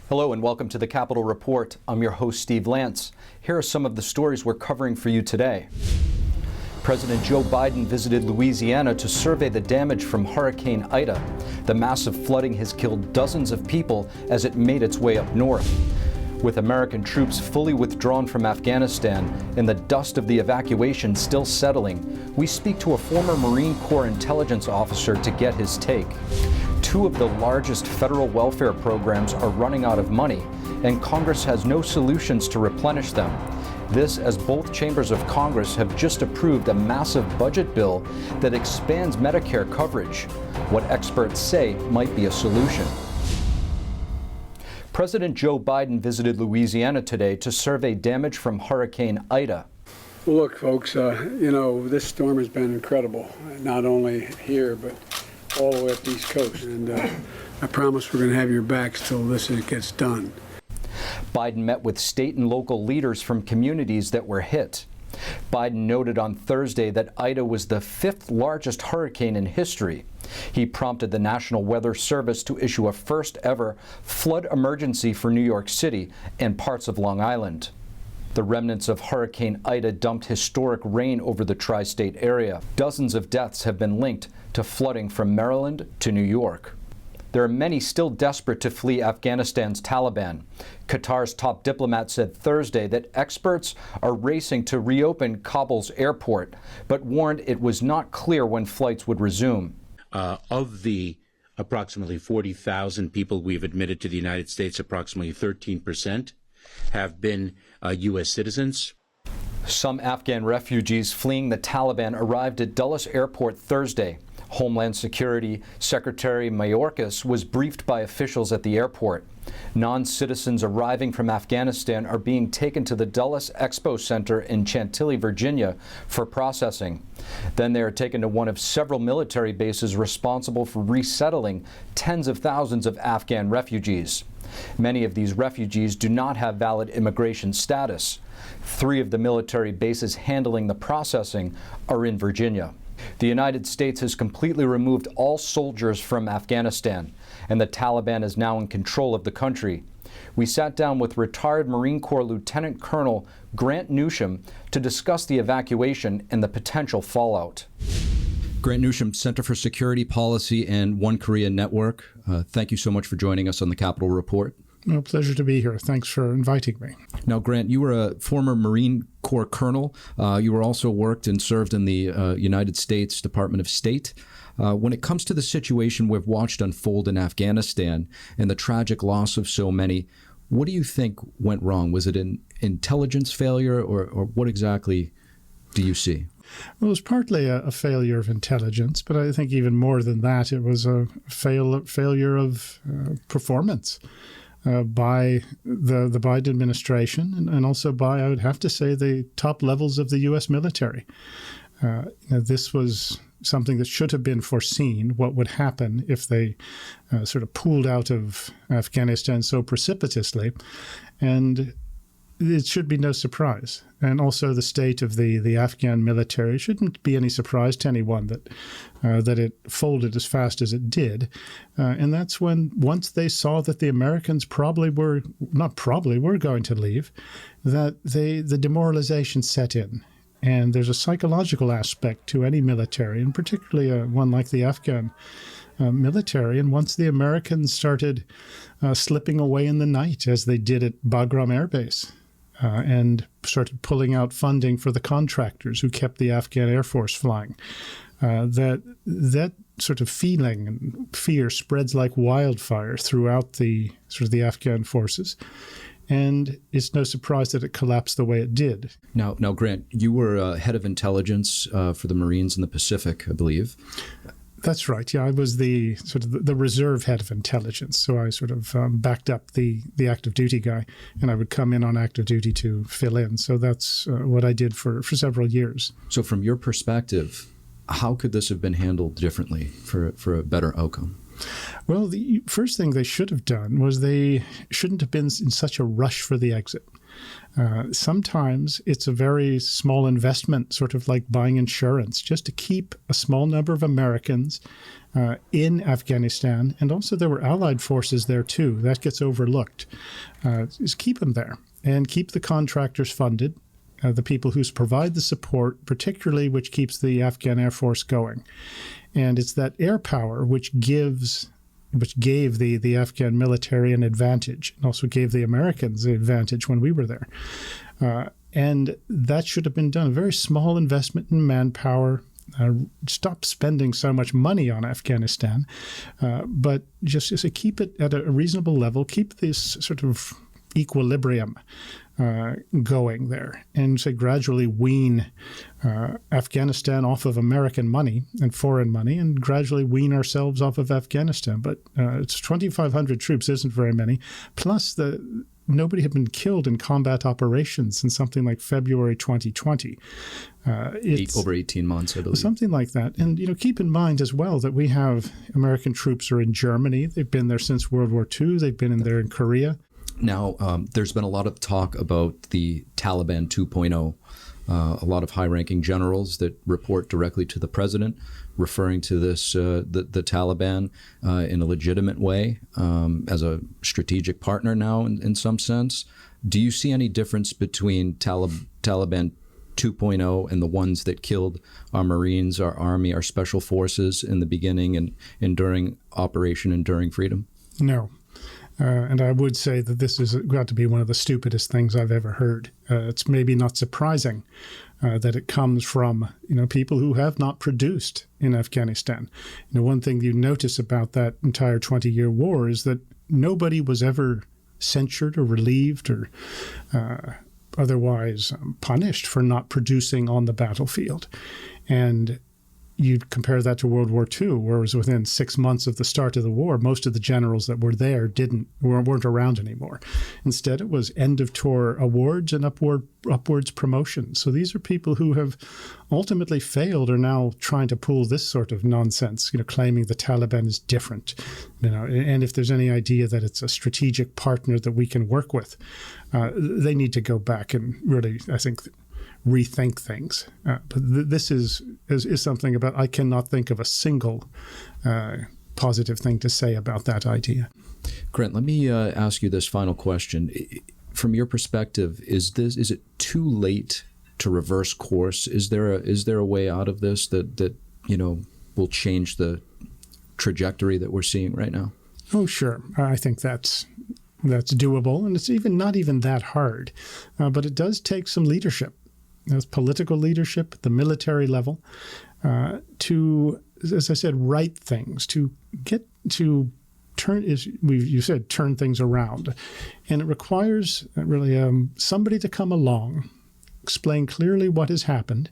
Hello and welcome to the Capitol Report. I'm your host, Steve Lance. Here are some of the stories we're covering for you today. President Joe Biden visited Louisiana to survey the damage from Hurricane Ida. The massive flooding has killed dozens of people as it made its way up north. With American troops fully withdrawn from Afghanistan and the dust of the evacuation still settling, we speak to a former Marine Corps intelligence officer to get his take. Two of the largest federal welfare programs are running out of money, and Congress has no solutions to replenish them. This as both chambers of Congress have just approved a massive budget bill that expands Medicare coverage, what experts say might be a solution. President Joe Biden visited Louisiana today to survey damage from Hurricane Ida. Well, look, folks, this storm has been incredible, not only here, but all the way up the East Coast. And I promise we're going to have your backs till this gets done. Biden met with state and local leaders from communities that were hit. Biden noted on Thursday that Ida was the fifth largest hurricane in history. He prompted the National Weather Service to issue a first-ever flood emergency for New York City and parts of Long Island. The remnants of Hurricane Ida dumped historic rain over the tri-state area. Dozens of deaths have been linked to flooding from Maryland to New York. There are many still desperate to flee Afghanistan's Taliban. Qatar's top diplomat said Thursday that experts are racing to reopen Kabul's airport, but warned it was not clear when flights would resume. Of the approximately 40,000 people we've admitted to the United States, approximately 13% have been U.S. citizens. Some Afghan refugees fleeing the Taliban arrived at Dulles Airport Thursday. Homeland Security Secretary Mayorkas was briefed by officials at the airport. Non-citizens arriving from Afghanistan are being taken to the Dulles Expo Center in Chantilly, Virginia, for processing. Then they are taken to one of several military bases responsible for resettling tens of thousands of Afghan refugees. Many of these refugees do not have valid immigration status. 3 of the military bases handling the processing are in Virginia. The United States has completely removed all soldiers from Afghanistan, and the Taliban is now in control of the country. We sat down with retired Marine Corps Lieutenant Colonel Grant Newsham to discuss the evacuation and the potential fallout. Grant Newsham, Center for Security Policy and One Korea Network. Thank you so much for joining us on the Capitol Report. No, pleasure to be here. Thanks for inviting me. Now, Grant, you were a former Marine Corps colonel. You were also worked and served in the United States Department of State. When it comes to the situation we've watched unfold in Afghanistan and the tragic loss of so many, what do you think went wrong? Was it an intelligence failure, or what exactly do you see? Well, it was partly a failure of intelligence, but I think even more than that, it was a failure of performance by the Biden administration and also by, I would have to say, the top levels of the U.S. military. This was something that should have been foreseen, what would happen if they sort of pulled out of Afghanistan so precipitously. And it should be no surprise. And also the state of the Afghan military shouldn't be any surprise to anyone that it folded as fast as it did. And that's when, once they saw that the Americans were going to leave, that the demoralization set in. And there's a psychological aspect to any military, and particularly one like the Afghan military. And once the Americans started slipping away in the night, as they did at Bagram Air Base, and started pulling out funding for the contractors who kept the Afghan Air Force flying, that sort of feeling and fear spreads like wildfire throughout the Afghan forces. And it's no surprise that it collapsed the way it did. Now, Grant, you were head of intelligence for the Marines in the Pacific, I believe. That's right. Yeah, I was the reserve head of intelligence. So I sort of backed up the active duty guy, and I would come in on active duty to fill in. So that's what I did for several years. So from your perspective, how could this have been handled differently for a better outcome? Well, the first thing they should have done was they shouldn't have been in such a rush for the exit. Sometimes it's a very small investment, sort of like buying insurance, just to keep a small number of Americans in Afghanistan. And also there were Allied forces there too. That gets overlooked. Just keep them there and keep the contractors funded, the people who provide the support, particularly which keeps the Afghan Air Force going. And it's that air power which gave the Afghan military an advantage, and also gave the Americans the advantage when we were there. And that should have been done. A very small investment in manpower. Stop spending so much money on Afghanistan, but just keep it at a reasonable level. Keep this sort of equilibrium going there, and gradually wean Afghanistan off of American money and foreign money, and gradually wean ourselves off of Afghanistan. But it's 2,500 troops isn't very many. Plus, nobody had been killed in combat operations in something like February 2020. Over 18 months, I believe. Something like that. And, keep in mind as well that we have American troops are in Germany. They've been there since World War II. They've been there in Korea. Now, there's been a lot of talk about the Taliban 2.0. A lot of high-ranking generals that report directly to the president, referring to this the Taliban in a legitimate way as a strategic partner now, in some sense. Do you see any difference between Taliban 2.0 and the ones that killed our Marines, our Army, our Special Forces in the beginning and during Operation Enduring Freedom? No. And I would say that this has got to be one of the stupidest things I've ever heard. It's maybe not surprising that it comes from people who have not produced in Afghanistan. One thing you notice about that entire 20-year war is that nobody was ever censured or relieved or otherwise punished for not producing on the battlefield. And you'd compare that to World War II, where it was within 6 months of the start of the war, most of the generals that were there weren't around anymore. Instead, it was end-of-tour awards and upwards promotions. So these are people who have ultimately failed, are now trying to pull this sort of nonsense, claiming the Taliban is different. And if there's any idea that it's a strategic partner that we can work with, they need to go back and really, I think, rethink things. But this is something about, I cannot think of a single positive thing to say about that idea. Grant, let me ask you this final question. From your perspective, is it too late to reverse course? Is there a way out of this that will change the trajectory that we're seeing right now? Oh, sure. I think that's doable, and it's not even that hard. But it does take some leadership. There's political leadership at the military level to, as I said, right things, to get to turn things around. And it requires really somebody to come along, explain clearly what has happened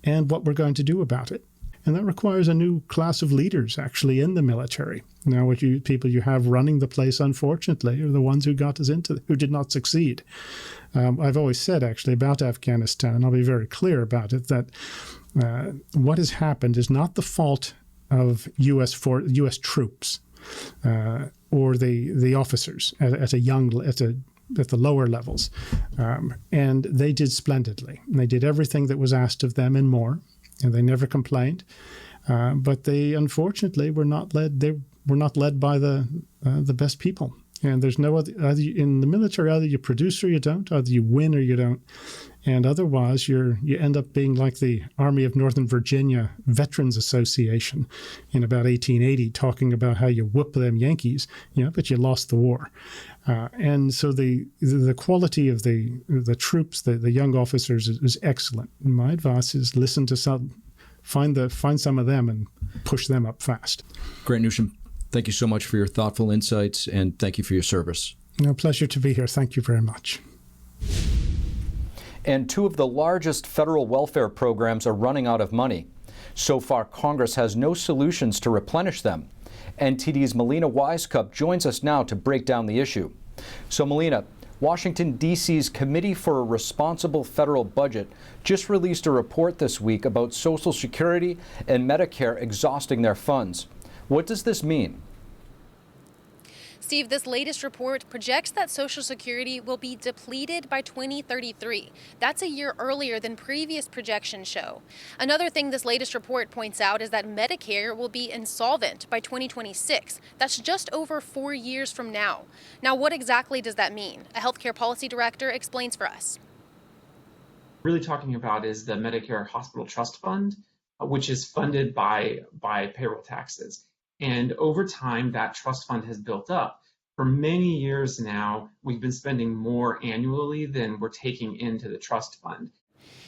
and what we're going to do about it. And that requires a new class of leaders actually in the military. Now, people you have running the place, unfortunately, are the ones who did not succeed. I've always said, actually, about Afghanistan, and I'll be very clear about it, that what has happened is not the fault of U.S. troops or the officers at the lower levels. And they did splendidly. And they did everything that was asked of them and more, and they never complained. But they, unfortunately, were not led by the best people. And there's no other in the military. Either you produce or you don't. Either you win or you don't. And otherwise, you end up being like the Army of Northern Virginia Veterans Association in about 1880, talking about how you whoop them Yankees, but you lost the war. And so the quality of the troops, the young officers, is excellent. And my advice is listen to find some of them and push them up fast. Grant Newsham, thank you so much for your thoughtful insights, and thank you for your service. Pleasure to be here. Thank you very much. And two of the largest federal welfare programs are running out of money. So far, Congress has no solutions to replenish them. NTD's Melina Wisecup joins us now to break down the issue. So, Melina, Washington, D.C.'s Committee for a Responsible Federal Budget just released a report this week about Social Security and Medicare exhausting their funds. What does this mean? Steve, this latest report projects that Social Security will be depleted by 2033. That's a year earlier than previous projections show. Another thing this latest report points out is that Medicare will be insolvent by 2026. That's just over 4 years from now. Now, what exactly does that mean? A healthcare policy director explains for us. Really talking about is the Medicare Hospital Trust Fund, which is funded by payroll taxes. And over time, that trust fund has built up. For many years now, we've been spending more annually than we're taking into the trust fund.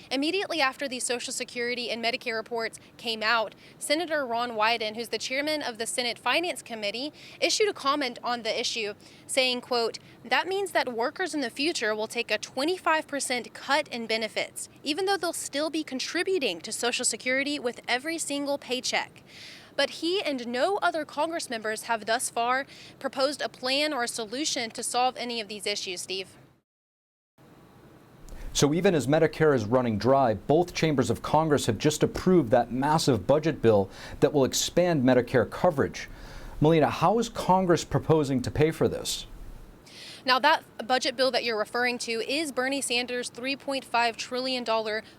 Immediately after these Social Security and Medicare reports came out, Senator Ron Wyden, who's the chairman of the Senate Finance Committee, issued a comment on the issue saying, quote, "That means that workers in the future will take a 25% cut in benefits, even though they'll still be contributing to Social Security with every single paycheck." But he and no other Congress members have thus far proposed a plan or a solution to solve any of these issues, Steve. So even as Medicare is running dry, both chambers of Congress have just approved that massive budget bill that will expand Medicare coverage. Melina, how is Congress proposing to pay for this? Now, that budget bill that you're referring to is Bernie Sanders' $3.5 trillion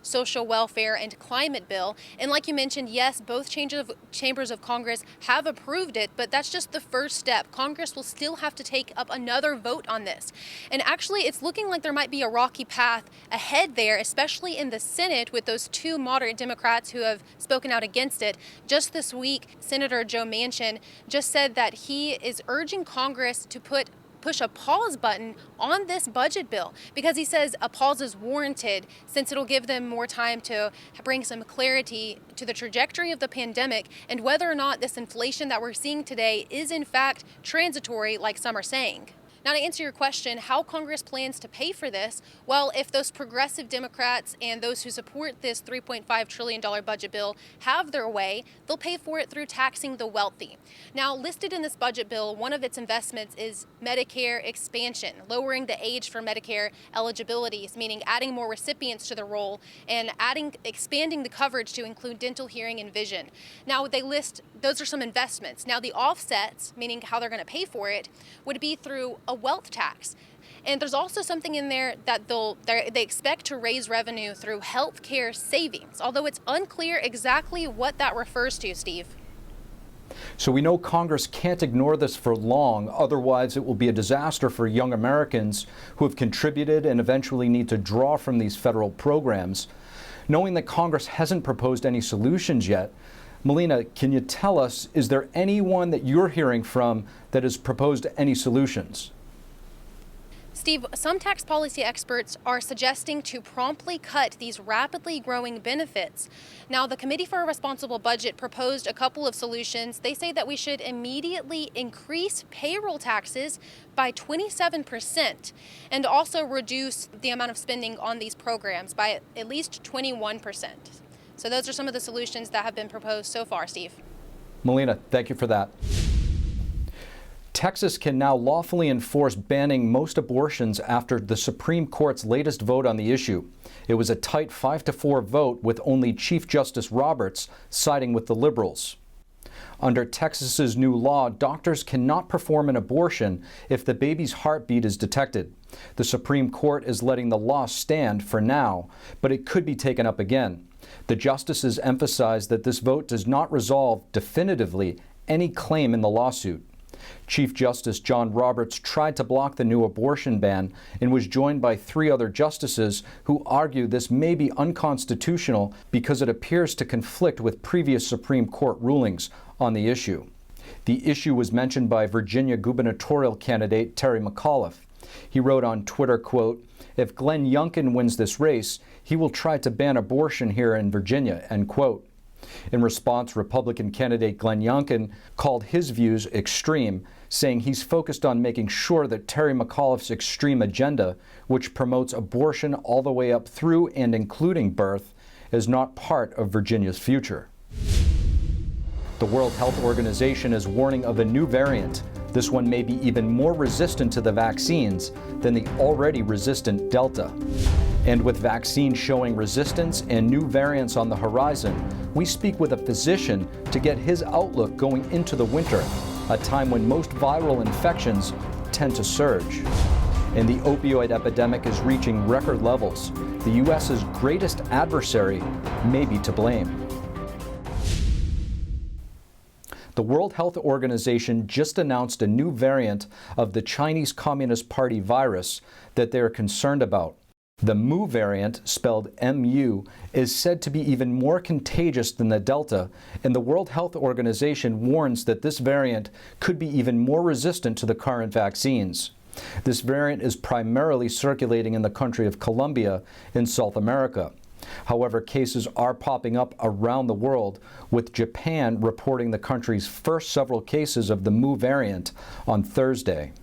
social welfare and climate bill. And like you mentioned, yes, both chambers of Congress have approved it, but that's just the first step. Congress will still have to take up another vote on this. And actually, it's looking like there might be a rocky path ahead there, especially in the Senate with those two moderate Democrats who have spoken out against it. Just this week, Senator Joe Manchin just said that he is urging Congress to push a pause button on this budget bill because he says a pause is warranted since it'll give them more time to bring some clarity to the trajectory of the pandemic and whether or not this inflation that we're seeing today is in fact transitory, like some are saying. Now, to answer your question, how Congress plans to pay for this, well, if those progressive Democrats and those who support this $3.5 trillion budget bill have their way, they'll pay for it through taxing the wealthy. Now, listed in this budget bill, one of its investments is Medicare expansion, lowering the age for Medicare eligibilities, meaning adding more recipients to the roll and expanding the coverage to include dental, hearing, and vision. Now, they list those are some investments. Now, the offsets, meaning how they're going to pay for it, would be through a wealth tax. And there's also something in there that they expect to raise revenue through health care savings, although it's unclear exactly what that refers to, Steve. So we know Congress can't ignore this for long, otherwise it will be a disaster for young Americans who have contributed and eventually need to draw from these federal programs. Knowing that Congress hasn't proposed any solutions yet, Melina, can you tell us, is there anyone that you're hearing from that has proposed any solutions? Steve, some tax policy experts are suggesting to promptly cut these rapidly growing benefits. Now, the Committee for a Responsible Budget proposed a couple of solutions. They say that we should immediately increase payroll taxes by 27% and also reduce the amount of spending on these programs by at least 21%. So those are some of the solutions that have been proposed so far, Steve. Melina, thank you for that. Texas can now lawfully enforce banning most abortions after the Supreme Court's latest vote on the issue. It was a tight 5-4 vote with only Chief Justice Roberts siding with the liberals. Under Texas's new law, doctors cannot perform an abortion if the baby's heartbeat is detected. The Supreme Court is letting the law stand for now, but it could be taken up again. The justices emphasized that this vote does not resolve definitively any claim in the lawsuit. Chief Justice John Roberts tried to block the new abortion ban and was joined by 3 other justices who argue this may be unconstitutional because it appears to conflict with previous Supreme Court rulings on the issue. The issue was mentioned by Virginia gubernatorial candidate Terry McAuliffe. He wrote on Twitter, quote, "If Glenn Youngkin wins this race, he will try to ban abortion here in Virginia," end quote. In response, Republican candidate Glenn Youngkin called his views extreme, saying he's focused on making sure that Terry McAuliffe's extreme agenda, which promotes abortion all the way up through and including birth, is not part of Virginia's future. The World Health Organization is warning of a new variant. This one may be even more resistant to the vaccines than the already resistant Delta. And with vaccines showing resistance and new variants on the horizon, we speak with a physician to get his outlook going into the winter. a time when most viral infections tend to surge. And the opioid epidemic is reaching record levels. The U.S.'s greatest adversary may be to blame. The World Health Organization just announced a new variant of the Chinese Communist Party virus that they're concerned about. The muvariant, spelled MU, is said to be even more contagious than the Delta, and the World Health Organization warns that this variant could be even more resistant to the current vaccines. This variant is primarily circulating in the country of Colombia in South America. However, cases are popping up around the world, with Japan reporting the country's first several cases of the muvariant on Thursday.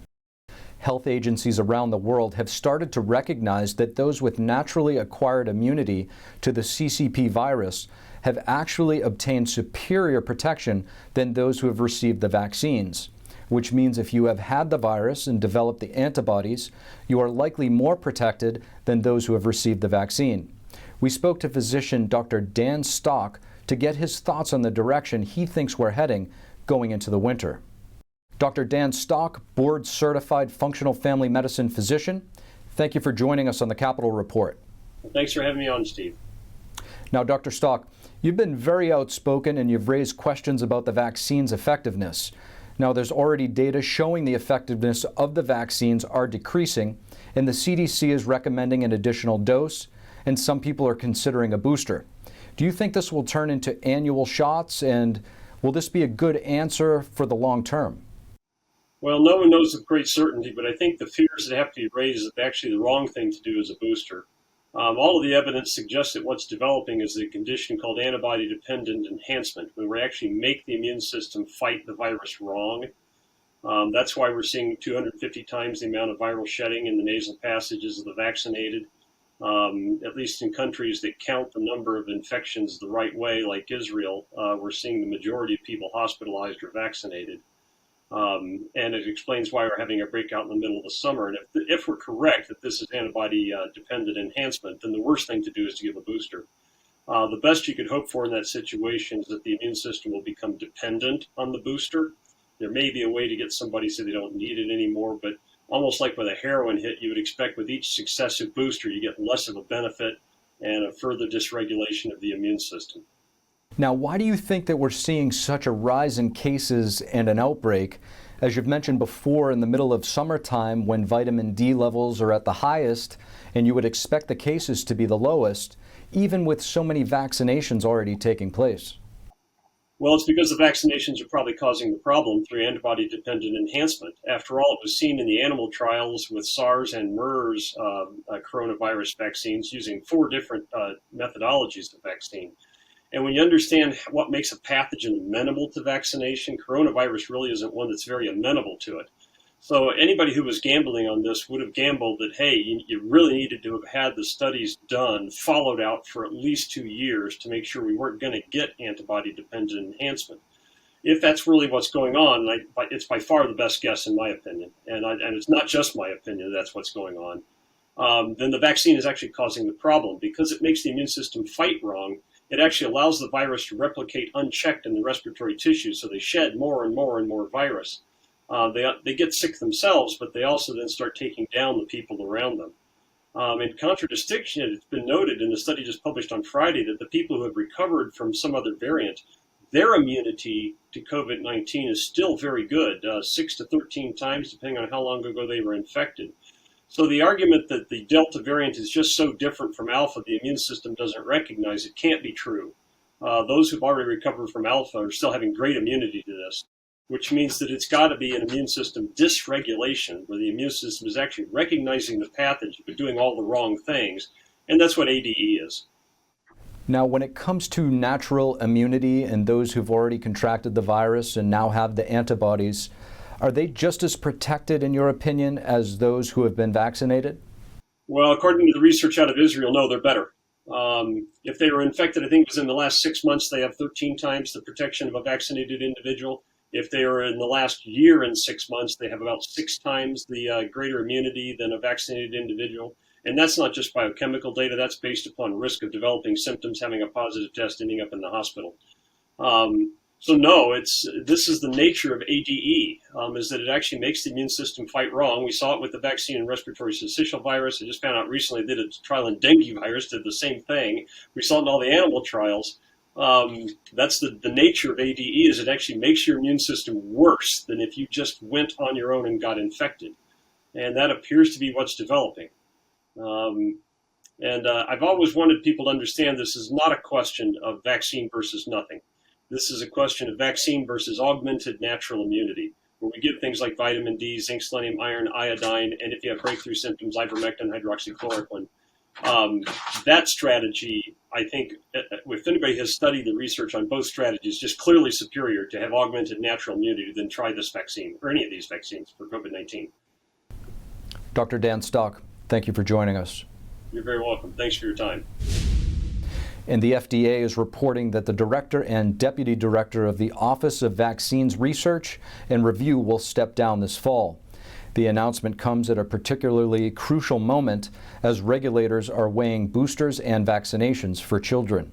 Health agencies around the world have started to recognize that those with naturally acquired immunity to the CCP virus have actually obtained superior protection than those who have received the vaccines, which means if you have had the virus and developed the antibodies, you are likely more protected than those who have received the vaccine. We spoke to physician Dr. Dan Stock to get his thoughts on the direction he thinks we're heading going into the winter. Dr. Dan Stock, board-certified functional family medicine physician, thank you for joining us on the Capitol Report. Thanks for having me on, Steve. Now, Dr. Stock, you've been very outspoken and you've raised questions about the vaccine's effectiveness. Now, there's already data showing the effectiveness of the vaccines are decreasing, and the CDC is recommending an additional dose, and some people are considering a booster. Do you think this will turn into annual shots, and will this be a good answer for the long term? Well, no one knows with great certainty, but I think the fears that have to be raised is actually the wrong thing to do as a booster. All of the evidence suggests that what's developing is a condition called antibody-dependent enhancement, where we actually make the immune system fight the virus wrong. That's why we're seeing 250 times the amount of viral shedding in the nasal passages of the vaccinated. At least in countries that count the number of infections the right way, like Israel, we're seeing the majority of people hospitalized or vaccinated. And it explains why we're having a breakout in the middle of the summer. And if we're correct that this is antibody-dependent enhancement, then the worst thing to do is to give a booster. The best you could hope for in that situation is that the immune system will become dependent on the booster. There may be a way to get somebody so they don't need it anymore, but almost like with a heroin hit, you would expect with each successive booster, you get less of a benefit and a further dysregulation of the immune system. Now, why do you think that we're seeing such a rise in cases and an outbreak? As you've mentioned before, in the middle of summertime, when vitamin D levels are at the highest, and you would expect the cases to be the lowest, even with so many vaccinations already taking place. Well, it's because the vaccinations are probably causing the problem through antibody-dependent enhancement. After all, it was seen in the animal trials with SARS and MERS coronavirus vaccines using 4 different methodologies of vaccine. And when you understand what makes a pathogen amenable to vaccination, coronavirus really isn't one that's very amenable to it. So anybody who was gambling on this would have gambled that, hey, you really needed to have had the studies done, followed out for at least 2 years to make sure we weren't going to get antibody-dependent enhancement. If that's really what's going on, it's by far the best guess in my opinion, and it's not just my opinion that's what's going on, then the vaccine is actually causing the problem. Because it makes the immune system fight wrong, it actually allows the virus to replicate unchecked in the respiratory tissue, so they shed more and more and more virus. They get sick themselves, but they also then start taking down the people around them. In contradistinction, it's been noted in the study just published on Friday that the people who have recovered from some other variant, their immunity to COVID-19 is still very good, 6 to 13 times, depending on how long ago they were infected. So the argument that the Delta variant is just so different from Alpha, the immune system doesn't recognize it, can't be true. Those who've already recovered from Alpha are still having great immunity to this, which means that it's got to be an immune system dysregulation, where the immune system is actually recognizing the pathogen but doing all the wrong things, and that's what ADE is. Now, when it comes to natural immunity and those who've already contracted the virus and now have the antibodies, are they just as protected, in your opinion, as those who have been vaccinated? Well, according to the research out of Israel, no, they're better. If they were infected, I think it was in the last 6 months, they have 13 times the protection of a vaccinated individual. If they were in the last year and 6 months, they have about 6 times the greater immunity than a vaccinated individual. And that's not just biochemical data. That's based upon risk of developing symptoms, having a positive test, ending up in the hospital. So no, this is the nature of ADE, is that it actually makes the immune system fight wrong. We saw it with the vaccine and respiratory syncytial virus. I just found out recently they did a trial in dengue virus, did the same thing. We saw it in all the animal trials. That's the nature of ADE, is it actually makes your immune system worse than if you just went on your own and got infected. And that appears to be what's developing. I've always wanted people to understand this is not a question of vaccine versus nothing. This is a question of vaccine versus augmented natural immunity, where we give things like vitamin D, zinc, selenium, iron, iodine, and if you have breakthrough symptoms, ivermectin, hydroxychloroquine. That strategy, I think, if anybody has studied the research on both strategies, just clearly superior to have augmented natural immunity than try this vaccine, or any of these vaccines for COVID-19. Dr. Dan Stock, thank you for joining us. You're very welcome. Thanks for your time. And the FDA is reporting that the director and deputy director of the Office of Vaccines Research and Review will step down this fall. The announcement comes at a particularly crucial moment as regulators are weighing boosters and vaccinations for children.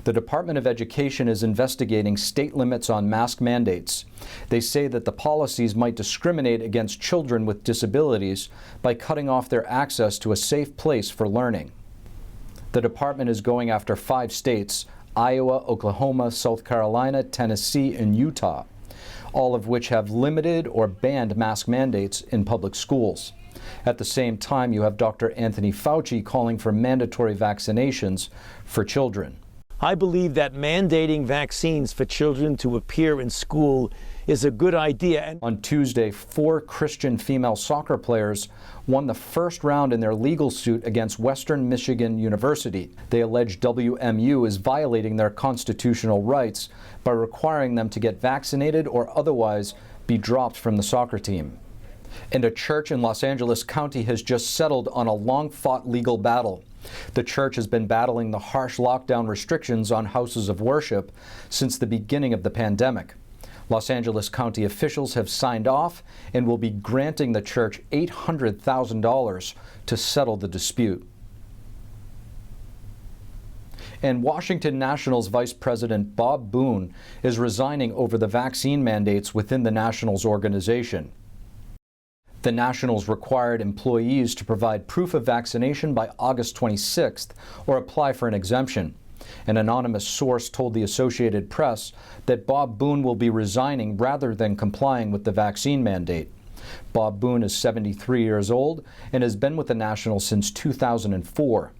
The Department of Education is investigating state limits on mask mandates. They say that the policies might discriminate against children with disabilities by cutting off their access to a safe place for learning. The department is going after 5 states, Iowa, Oklahoma, South Carolina, Tennessee, and Utah, all of which have limited or banned mask mandates in public schools. At the same time, you have Dr. Anthony Fauci calling for mandatory vaccinations for children. I believe that mandating vaccines for children to appear in school is a good idea. On Tuesday, 4 Christian female soccer players won the first round in their legal suit against Western Michigan University. They allege WMU is violating their constitutional rights by requiring them to get vaccinated or otherwise be dropped from the soccer team. And a church in Los Angeles County has just settled on a long-fought legal battle. The church has been battling the harsh lockdown restrictions on houses of worship since the beginning of the pandemic. Los Angeles County officials have signed off and will be granting the church $800,000 to settle the dispute. And Washington Nationals Vice President Bob Boone is resigning over the vaccine mandates within the Nationals organization. The Nationals required employees to provide proof of vaccination by August 26th or apply for an exemption. An anonymous source told the Associated Press that Bob Boone will be resigning rather than complying with the vaccine mandate. Bob Boone is 73 years old and has been with the Nationals since 2004.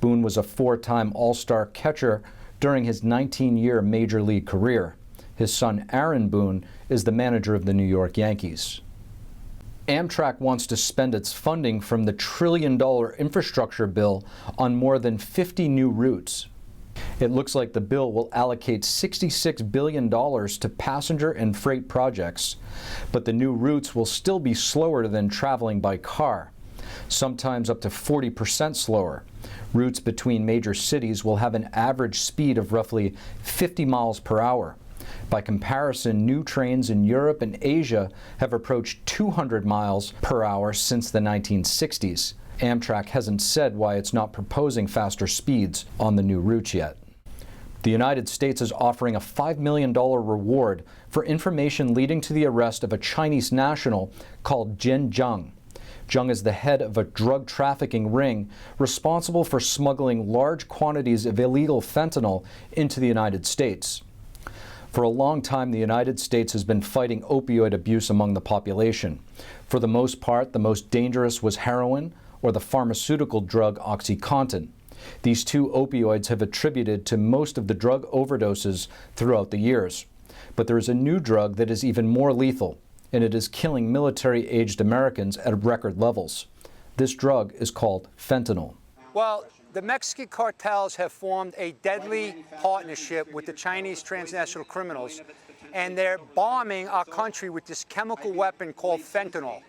Boone was a 4-time All-Star catcher during his 19-year Major League career. His son Aaron Boone is the manager of the New York Yankees. Amtrak wants to spend its funding from the $1 trillion infrastructure bill on more than 50 new routes. It looks like the bill will allocate $66 billion to passenger and freight projects, but the new routes will still be slower than traveling by car, sometimes up to 40% slower. Routes between major cities will have an average speed of roughly 50 miles per hour. By comparison, new trains in Europe and Asia have approached 200 miles per hour since the 1960s. Amtrak hasn't said why it's not proposing faster speeds on the new routes yet. The United States is offering a $5 million reward for information leading to the arrest of a Chinese national called Jin Zhang. Zhang is the head of a drug trafficking ring responsible for smuggling large quantities of illegal fentanyl into the United States. For a long time, the United States has been fighting opioid abuse among the population. For the most part, the most dangerous was heroin or the pharmaceutical drug OxyContin. These 2 opioids have attributed to most of the drug overdoses throughout the years. But there is a new drug that is even more lethal, and it is killing military-aged Americans at record levels. This drug is called fentanyl. Well, the Mexican cartels have formed a deadly partnership with the Chinese transnational criminals, and they're bombing our country with this chemical weapon called fentanyl.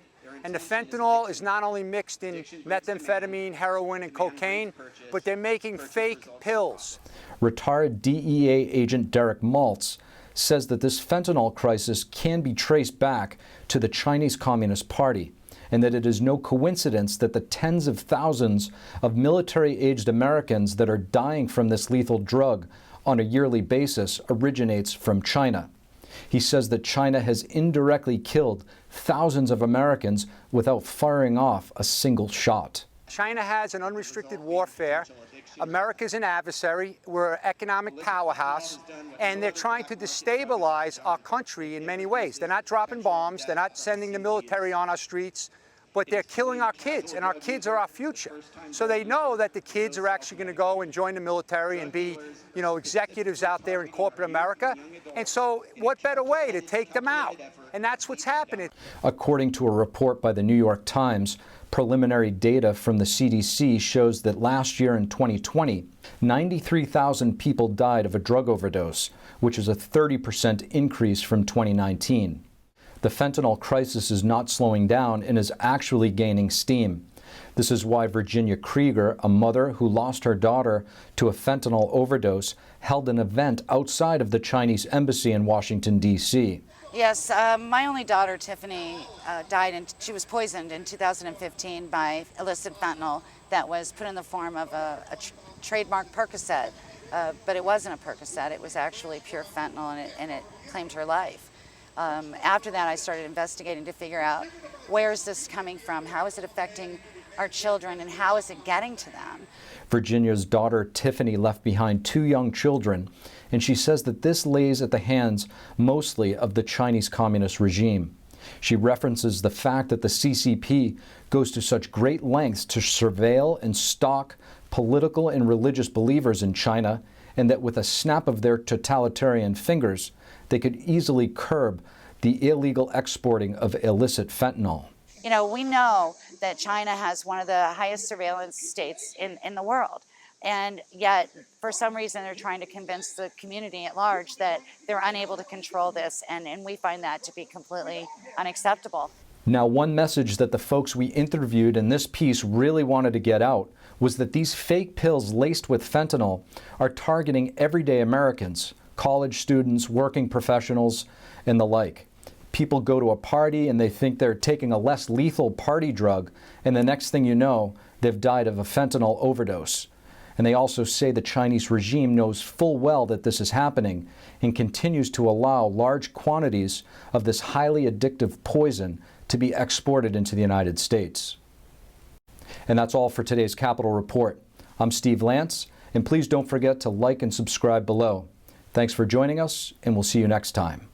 And the fentanyl is not only mixed in methamphetamine, heroin, and cocaine, but they're making fake pills. Retired DEA Agent Derek Maltz says that this fentanyl crisis can be traced back to the Chinese Communist Party, and that it is no coincidence that the tens of thousands of military-aged Americans that are dying from this lethal drug on a yearly basis originates from China. He says that China has indirectly killed thousands of Americans without firing off a single shot. China has an unrestricted warfare. America's an adversary. We're an economic powerhouse, and they're trying to destabilize our country in many ways. They're not dropping bombs. They're not sending the military on our streets, but they're killing our kids, and our kids are our future. So they know that the kids are actually going to go and join the military and be, executives out there in corporate America. And so what better way to take them out? And that's what's happening. According to a report by the New York Times, preliminary data from the CDC shows that last year in 2020, 93,000 people died of a drug overdose, which is a 30% increase from 2019. The fentanyl crisis is not slowing down and is actually gaining steam. This is why Virginia Krieger, a mother who lost her daughter to a fentanyl overdose, held an event outside of the Chinese embassy in Washington, D.C. Yes, my only daughter, Tiffany, died, and she was poisoned in 2015 by illicit fentanyl that was put in the form of a trademark Percocet. But it wasn't a Percocet, it was actually pure fentanyl, and it claimed her life. After that, I started investigating to figure out where is this coming from, how is it affecting our children, and how is it getting to them. Virginia's daughter Tiffany left behind 2 young children, and she says that this lays at the hands mostly of the Chinese Communist regime. She references the fact that the CCP goes to such great lengths to surveil and stalk political and religious believers in China, and that with a snap of their totalitarian fingers, they could easily curb the illegal exporting of illicit fentanyl. We know that China has one of the highest surveillance states in the world. And yet, for some reason, they're trying to convince the community at large that they're unable to control this. And we find that to be completely unacceptable. Now, one message that the folks we interviewed in this piece really wanted to get out was that these fake pills laced with fentanyl are targeting everyday Americans, college students, working professionals, and the like. People go to a party and they think they're taking a less lethal party drug, and the next thing you know, they've died of a fentanyl overdose. And they also say the Chinese regime knows full well that this is happening and continues to allow large quantities of this highly addictive poison to be exported into the United States. And that's all for today's Capitol Report. I'm Steve Lance, and please don't forget to like and subscribe below. Thanks for joining us, and we'll see you next time.